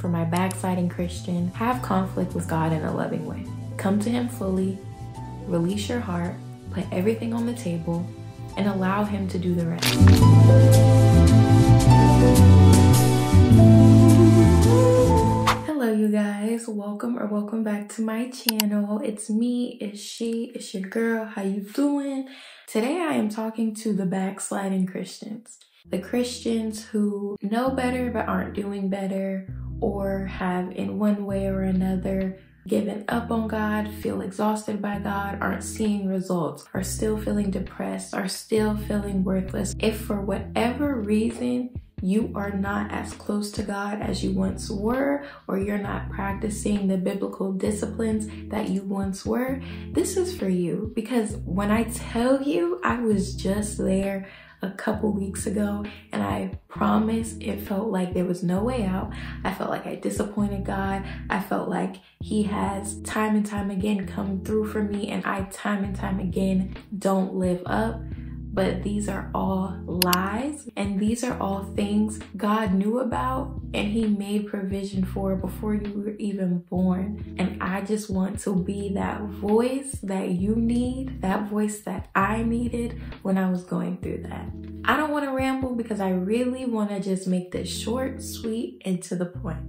for my backsliding Christian. Have conflict with God in a loving way. Come to Him fully, release your heart, put everything on the table, and allow Him to do the rest. Hello you guys, welcome back to my channel. It's me, it's she, it's your girl. How you doing? Today I am talking to the backsliding Christians. The Christians who know better but aren't doing better, or have in one way or another given up on God, feel exhausted by God, aren't seeing results, are still feeling depressed, are still feeling worthless. If for whatever reason you are not as close to God as you once were, or you're not practicing the biblical disciplines that you once were, this is for you. Because when I tell you, I was just there a couple weeks ago, and I promise it felt like there was no way out. I felt like I disappointed God. I felt like He has time and time again come through for me, and I time and time again don't live up. But these are all lies, and these are all things God knew about and He made provision for before you were even born. And I just want to be that voice that you need, that voice that I needed when I was going through that. I don't want to ramble because I really want to just make this short, sweet, and to the point.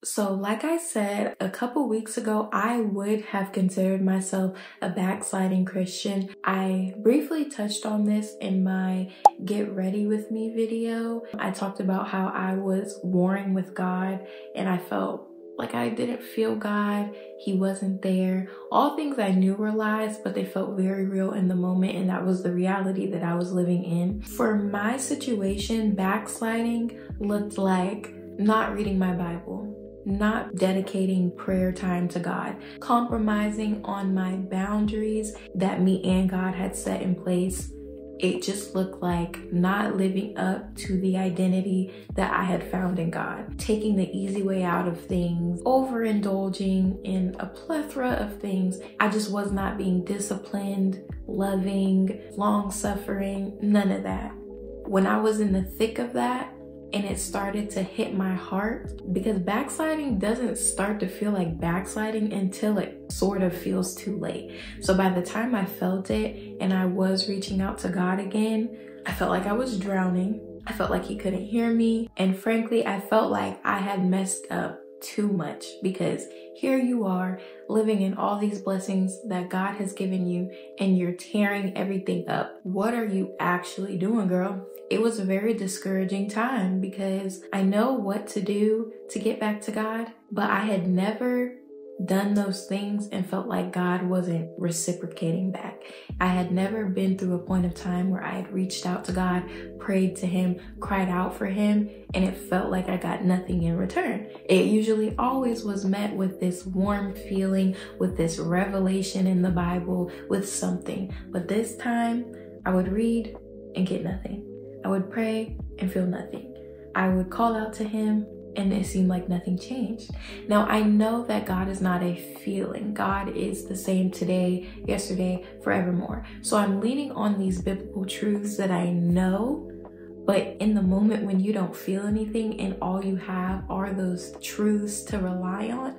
So like I said, a couple weeks ago, I would have considered myself a backsliding Christian. I briefly touched on this in my Get Ready With Me video. I talked about how I was warring with God and I felt like I didn't feel God. He wasn't there. All things I knew were lies, but they felt very real in the moment, and that was the reality that I was living in. For my situation, backsliding looked like not reading my Bible, not dedicating prayer time to God, compromising on my boundaries that me and God had set in place. It just looked like not living up to the identity that I had found in God, taking the easy way out of things, overindulging in a plethora of things. I just was not being disciplined, loving, long-suffering, none of that. When I was in the thick of that, and it started to hit my heart, because backsliding doesn't start to feel like backsliding until it sort of feels too late. So by the time I felt it and I was reaching out to God again, I felt like I was drowning. I felt like He couldn't hear me. And frankly, I felt like I had messed up too much, because here you are living in all these blessings that God has given you and you're tearing everything up. What are you actually doing, girl? It was a very discouraging time because I know what to do to get back to God, but I had never done those things and felt like God wasn't reciprocating back. I had never been through a point of time where I had reached out to God, prayed to Him, cried out for Him, and it felt like I got nothing in return. It usually always was met with this warm feeling, with this revelation in the Bible, with something. But this time, I would read and get nothing. I would pray and feel nothing. I would call out to Him, and it seemed like nothing changed. Now, I know that God is not a feeling. God is the same today, yesterday, forevermore. So I'm leaning on these biblical truths that I know, but in the moment when you don't feel anything and all you have are those truths to rely on,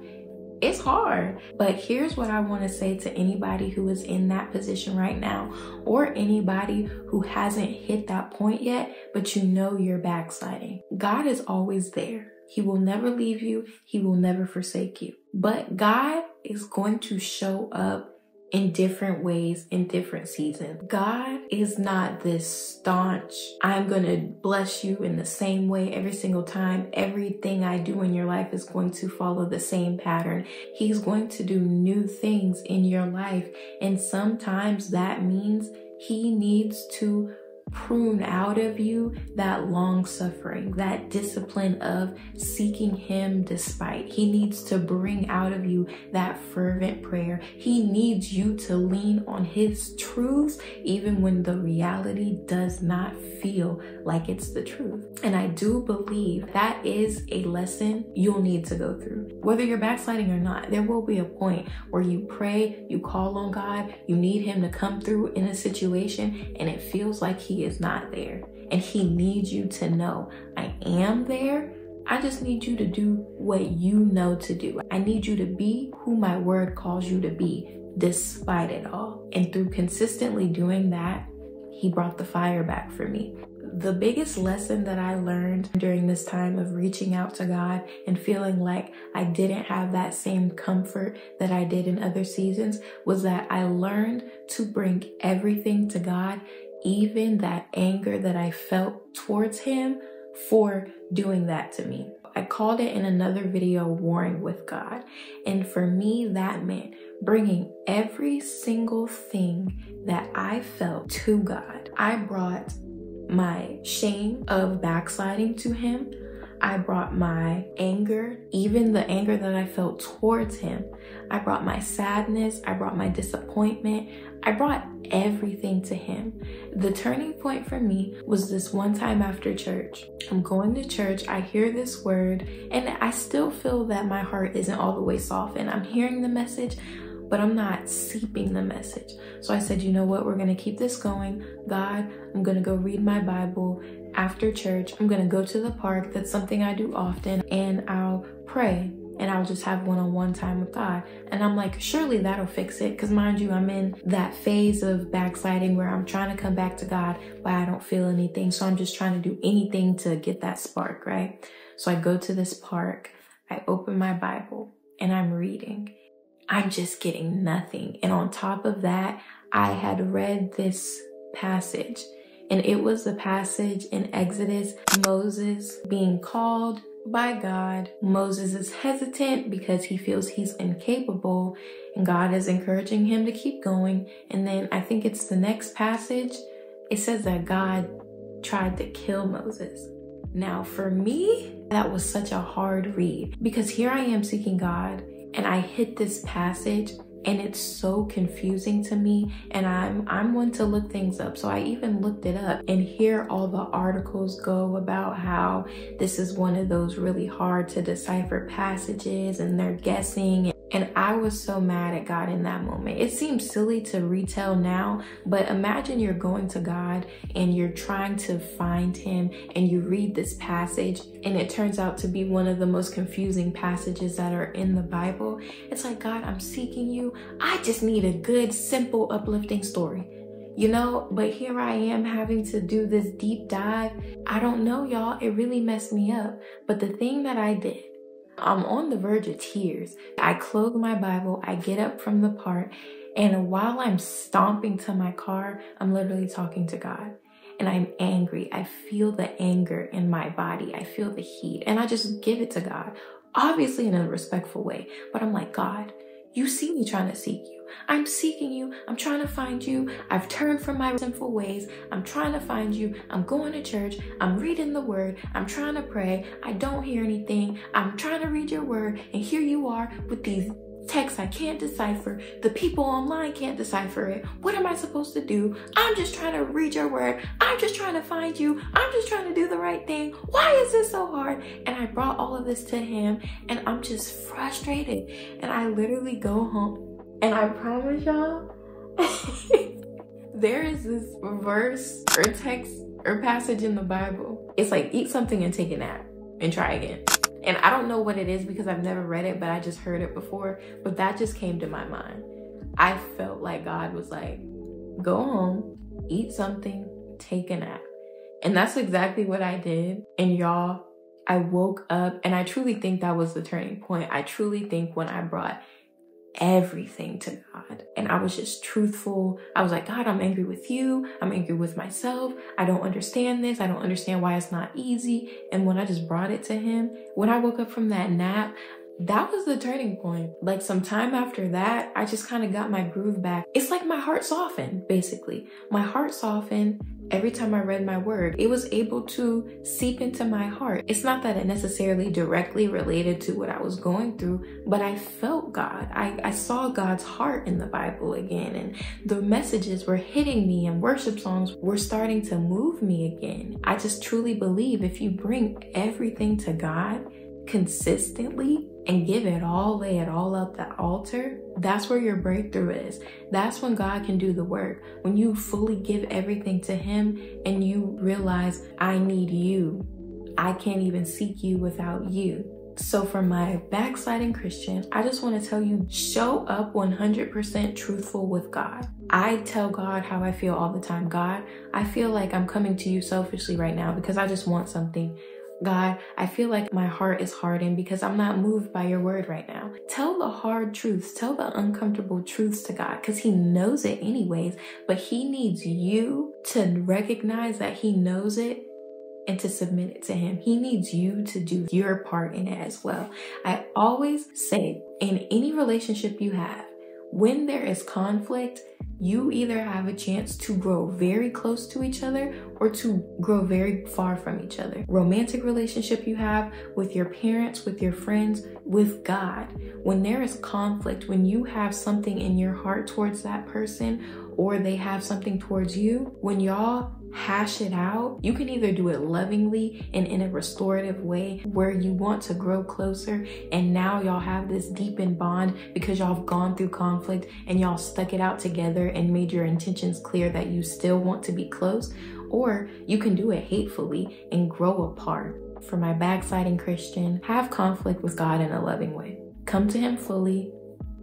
it's hard. But here's what I want to say to anybody who is in that position right now, or anybody who hasn't hit that point yet, but you know you're backsliding. God is always there. He will never leave you. He will never forsake you. But God is going to show up in different ways, in different seasons. God is not this staunch, I'm going to bless you in the same way every single time. Everything I do in your life is going to follow the same pattern. He's going to do new things in your life. And sometimes that means He needs to prune out of you that long suffering, that discipline of seeking Him despite. He needs to bring out of you that fervent prayer. He needs you to lean on His truths even when the reality does not feel like it's the truth. And I do believe that is a lesson you'll need to go through. Whether you're backsliding or not, there will be a point where you pray, you call on God, you need Him to come through in a situation, and it feels like He is not there. And He needs you to know, I am there, I just need you to do what you know to do. I need you to be who my word calls you to be, despite it all. And through consistently doing that, he brought the fire back for me. The biggest lesson that I learned during this time of reaching out to God and feeling like I didn't have that same comfort that I did in other seasons was that I learned to bring everything to God, even that anger that I felt towards him for doing that to me. I called it in another video, warring with God. And for me, that meant bringing every single thing that I felt to God. I brought my shame of backsliding to him. I brought my anger, even the anger that I felt towards him. I brought my sadness. I brought my disappointment. I brought everything to him. The turning point for me was this one time after church. I'm going to church. I hear this word and I still feel that my heart isn't all the way softened. I'm hearing the message, but I'm not seeping the message. So I said, you know what? We're going to keep this going. God, I'm going to go read my Bible after church. I'm going to go to the park. That's something I do often. And I'll pray and I'll just have one-on-one time with God. And I'm like, surely that'll fix it. Because mind you, I'm in that phase of backsliding where I'm trying to come back to God, but I don't feel anything. So I'm just trying to do anything to get that spark, right? So I go to this park. I open my Bible and I'm reading. I'm just getting nothing. And on top of that, I had read this passage, and it was the passage in Exodus, Moses being called by God. Moses is hesitant because he feels he's incapable, and God is encouraging him to keep going. And then I think it's the next passage. It says that God tried to kill Moses. Now for me, that was such a hard read because here I am seeking God, and I hit this passage and it's so confusing to me, and I'm one to look things up. So I even looked it up, and here all the articles go about how this is one of those really hard to decipher passages and they're guessing. And I was so mad at God in that moment. It seems silly to retell now, but imagine you're going to God and you're trying to find him and you read this passage and it turns out to be one of the most confusing passages that are in the Bible. It's like, God, I'm seeking you. I just need a good, simple, uplifting story. You know, but here I am having to do this deep dive. I don't know, y'all. It really messed me up. But the thing that I did, I'm on the verge of tears. I close my Bible, I get up from the park, and while I'm stomping to my car, I'm literally talking to God. And I'm angry. I feel the anger in my body. I feel the heat. And I just give it to God, obviously in a respectful way. But I'm like, God, you see me trying to seek you. I'm seeking you. I'm trying to find you. I've turned from my sinful ways. I'm trying to find you. I'm going to church. I'm reading the word. I'm trying to pray. I don't hear anything. I'm trying to read your word. And here you are with these texts I can't decipher. The people online can't decipher it. What am I supposed to do? I'm just trying to read your word. I'm just trying to find you. I'm just trying to do the right thing. Why is this so hard? And I brought all of this to him, and I'm just frustrated. And I literally go home. And I promise y'all, there is this verse or text or passage in the Bible. It's like, eat something and take a nap and try again. And I don't know what it is because I've never read it, but I just heard it before. But that just came to my mind. I felt like God was like, go home, eat something, take a nap. And that's exactly what I did. And y'all, I woke up, and I truly think that was the turning point. I truly think when I brought everything to God and I was just truthful, I was like, God, I'm angry with you. I'm angry with myself. I don't understand this. I don't understand why it's not easy. And when I just brought it to him, when I woke up from that nap, that was the turning point. Like some time after that, I just kind of got my groove back. It's like my heart softened, basically. My heart softened every time I read my word. It was able to seep into my heart. It's not that it necessarily directly related to what I was going through, but I felt God. I saw God's heart in the Bible again, and the messages were hitting me, and worship songs were starting to move me again. I just truly believe if you bring everything to God consistently and give it all, lay it all at the altar, that's where your breakthrough is. That's when God can do the work. When you fully give everything to him and you realize, I need you. I can't even seek you without you. So for my backsliding Christian, I just want to tell you, show up 100% truthful with God. I tell God how I feel all the time. God, I feel like I'm coming to you selfishly right now because I just want something. God, I feel like my heart is hardened because I'm not moved by your word right now. Tell the hard truths, tell the uncomfortable truths to God, because he knows it anyways, but he needs you to recognize that he knows it and to submit it to him. He needs you to do your part in it as well. I always say, in any relationship you have, when there is conflict, you either have a chance to grow very close to each other or to grow very far from each other. Romantic relationship you have with your parents, with your friends, with God. When there is conflict, when you have something in your heart towards that person or they have something towards you, when y'all hash it out, you can either do it lovingly and in a restorative way where you want to grow closer, and now y'all have this deepened bond because y'all have gone through conflict and y'all stuck it out together and made your intentions clear that you still want to be close, or you can do it hatefully and grow apart. For my backsliding Christian, have conflict with God in a loving way. Come to him fully,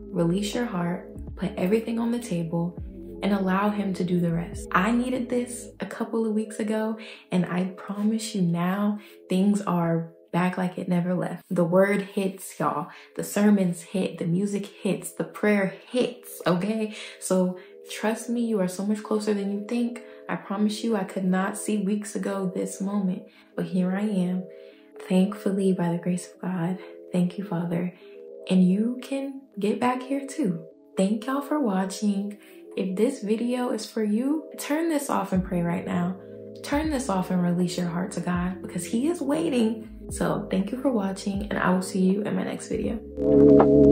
release your heart, put everything on the table, and allow him to do the rest. I needed this a couple of weeks ago, and I promise you now, things are back like it never left. The word hits, y'all. The sermons hit, the music hits, the prayer hits, okay? So trust me, you are so much closer than you think. I promise you, I could not see weeks ago this moment, but here I am, thankfully, by the grace of God. Thank you, Father. And you can get back here too. Thank y'all for watching. If this video is for you, turn this off and pray right now. Turn this off and release your heart to God because he is waiting. So thank you for watching, and I will see you in my next video.